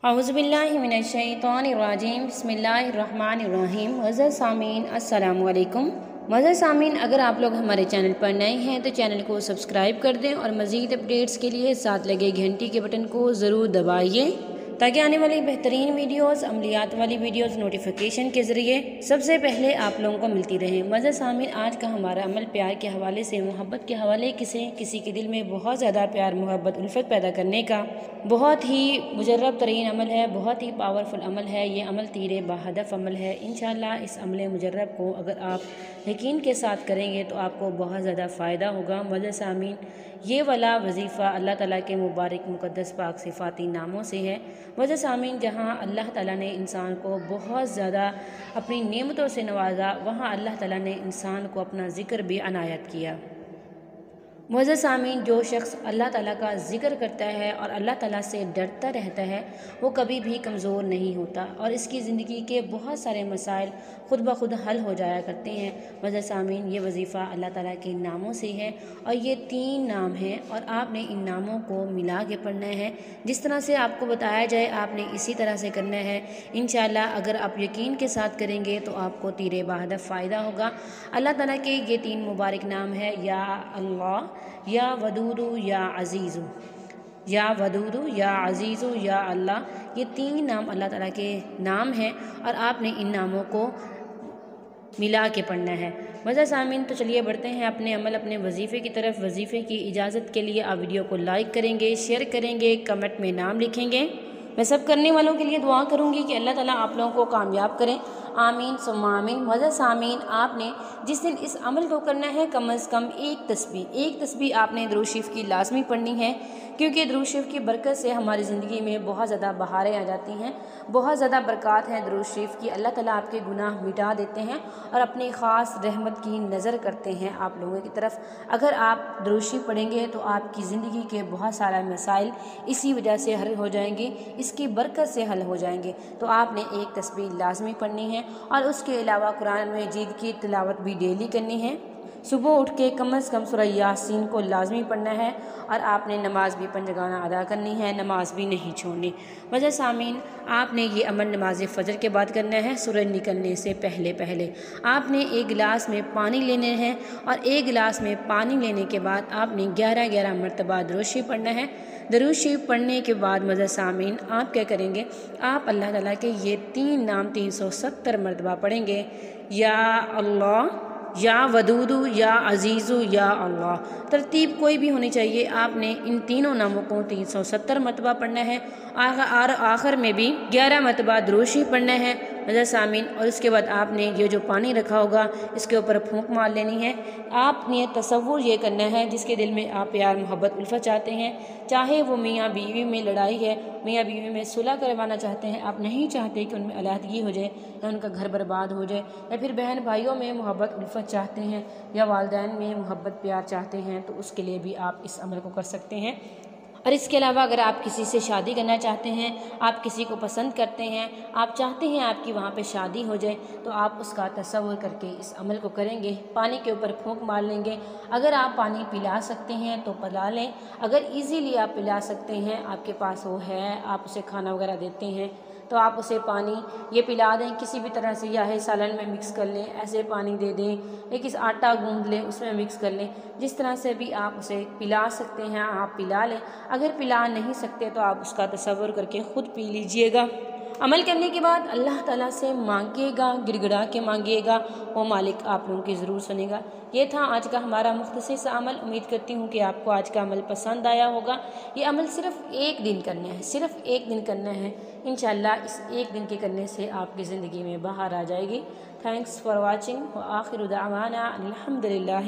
औज़ुबिल्लाहिमिनश्शैतानिर्रजीम बिस्मिल्लाहिर्रहमानिर्रहीम। मज़र सामीन अस्सलामु अलैकुम। मज़र सामीन, अगर आप लोग हमारे चैनल पर नए हैं तो चैनल को सब्सक्राइब कर दें और मज़ीद अपडेट्स के लिए साथ लगे घंटी के बटन को ज़रूर दबाइए ताकि आने वाली बेहतरीन वीडियोस, अमलियात वाली वीडियोस नोटिफिकेशन के ज़रिए सबसे पहले आप लोगों को मिलती रहे। मज़र सामीन, आज का हमारा अमल प्यार के हवाले से, मोहब्बत के हवाले से किसी के दिल में बहुत ज़्यादा प्यार, मोहब्बत, उल्फत पैदा करने का बहुत ही मुजर्रब तरीन अमल है, बहुत ही पावरफुल अमल है। ये अमल तीरे बहदफ अमल है। इंशाअल्लाह इस अमल मुजर्रब को अगर आप यकीन के साथ करेंगे तो आपको बहुत ज़्यादा फ़ायदा होगा। मज़र सामीन, ये वाला वजीफ़ा अल्लाह ताला के मुबारक मुक़द्दस पाक सिफ़ाती नामों से है। मज़र सामीन, जहाँ अल्लाह ताला ने इंसान को बहुत ज़्यादा अपनी नेमतों से नवाजा, वहाँ अल्लाह ताला ने इंसान को अपना ज़िक्र भी अनायत किया। मज़र सामीन, जो शख्स अल्लाह ताला का ज़िक्र करता है और अल्लाह ताला से डरता रहता है वो कभी भी कमज़ोर नहीं होता और इसकी ज़िंदगी के बहुत सारे मसाइल ख़ुद ब खुद हल हो जाया करते हैं। मज़र सामीन, ये वजीफ़ा अल्लाह ताला के नामों से है और ये 3 नाम हैं और आपने इन नामों को मिला के पढ़ना है। जिस तरह से आपको बताया जाए आपने इसी तरह से करना है। इंशाअल्लाह अगर आप यकीन के साथ करेंगे तो आपको तीरे बहदफ फ़ायदा होगा। अल्लाह ताला के ये 3 मुबारक नाम है, या अल्लाह, या वदूदु, या अज़ीज़ु, या वदूदु, या अज़ीज़ु, या अल्लाह। ये 3 नाम अल्लाह ताला के नाम हैं और आपने इन नामों को मिला के पढ़ना है। मज़र सामीन, तो चलिए बढ़ते हैं अपने अमल, अपने वजीफ़े की तरफ। वजीफ़े की इजाज़त के लिए आप वीडियो को लाइक करेंगे, शेयर करेंगे, कमेंट में नाम लिखेंगे। मैं सब करने वालों के लिए दुआ करूँगी कि अल्लाह ताला आप लोगों को कामयाब करें। आमीन सुम्मा आमीन। मज़र सामीन, आपने जिस दिन इस अमल को करना है कम से कम एक तस्बीह आपने दुरूद शरीफ की लाजमी पढ़नी है, क्योंकि दुरूद शरीफ की बरकत से हमारी ज़िंदगी में बहुत ज़्यादा बहारें आ जाती हैं, बहुत ज़्यादा बरक़ात हैं दुरूद शरीफ की। अल्लाह ताला आपके गुनाह मिटा देते हैं और अपनी ख़ास रहमत की नज़र करते हैं आप लोगों की तरफ। अगर आप दुरूद शरीफ पढ़ेंगे तो आपकी ज़िंदगी के बहुत सारे मसाइल इसी वजह से हल हो जाएंगे, इसकी बरकत से हल हो जाएंगे। तो आपने एक तस्बीह लाजमी पढ़नी है और उसके अलावा कुरान मजीद की तिलावत भी डेली करनी है। सुबह उठ के कम से कम सूरह यासीन को लाजमी पढ़ना है और आपने नमाज भी पंजगाना अदा करनी है, नमाज भी नहीं छोड़नी। मज़र सामीन, आपने ये अमल नमाज फ़जर के बाद करना है। सूरज निकलने से पहले पहले आपने एक गिलास में पानी लेने हैं और एक गिलास में पानी लेने के बाद आपने 11 मरतबा दुरूद शरीफ पढ़ना है। दुरूद शरीफ पढ़ने के बाद मज़र सामीन आप क्या करेंगे, आप अल्लाह ताला के ये 3 नाम 370 मरतबा पढ़ेंगे, या अल्लाह, या वदूदु, या अज़ीज़ु, या अल्लाह। तरतीब कोई भी होनी चाहिए। आपने इन तीनों नामों को 370 मरतबा पढ़ना है और आखिर में भी 11 मरतबा दुरूद शरीफ पढ़ना है मज़र सामीन। और उसके बाद आपने ये जो पानी रखा होगा इसके ऊपर फूंक मार लेनी है। आपने तसव्वुर ये करना है जिसके दिल में आप प्यार, मोहब्बत, उल्फत चाहते हैं, चाहे वो मियाँ बीवी में लड़ाई है, मियाँ बीवी में सुलह करवाना चाहते हैं, आप नहीं चाहते कि उनमें अलहदगी हो जाए या उनका घर बर्बाद हो जाए, या फिर बहन भाइयों में मोहब्बत उल्फत चाहते हैं या वालिदैन में मोहब्बत प्यार चाहते हैं, तो उसके लिए भी आप इस अमल को कर सकते हैं। और इसके अलावा अगर आप किसी से शादी करना चाहते हैं, आप किसी को पसंद करते हैं, आप चाहते हैं आपकी वहाँ पे शादी हो जाए, तो आप उसका तसव्वुर करके इस अमल को करेंगे। पानी के ऊपर फूंक मार लेंगे। अगर आप पानी पिला सकते हैं तो पिला लें, अगर इजीली आप पिला सकते हैं, आपके पास वो है, आप उसे खाना वगैरह देते हैं, तो आप उसे पानी ये पिला दें किसी भी तरह से, या है सालन में मिक्स कर लें, ऐसे पानी दे दें, या किसी आटा गूंद लें उसमें मिक्स कर लें, जिस तरह से भी आप उसे पिला सकते हैं आप पिला लें। अगर पिला नहीं सकते तो आप उसका तसव्वुर करके ख़ुद पी लीजिएगा। अमल करने के बाद अल्लाह ताला से मांगिएगा, गिड़गिड़ा के मांगिएगा, वो मालिक आप लोगों की ज़रूर सुनेगा। ये था आज का हमारा मुख्तसर सा अमल। उम्मीद करती हूँ कि आपको आज का अमल पसंद आया होगा। ये अमल सिर्फ़ एक दिन करना है, सिर्फ़ एक दिन करना है। इंशाअल्लाह इस एक दिन के करने से आपकी ज़िंदगी में बाहर आ जाएगी। थैंक्स फॉर वॉचिंग व आखिर दावाना अल्हम्दुलिल्लाह।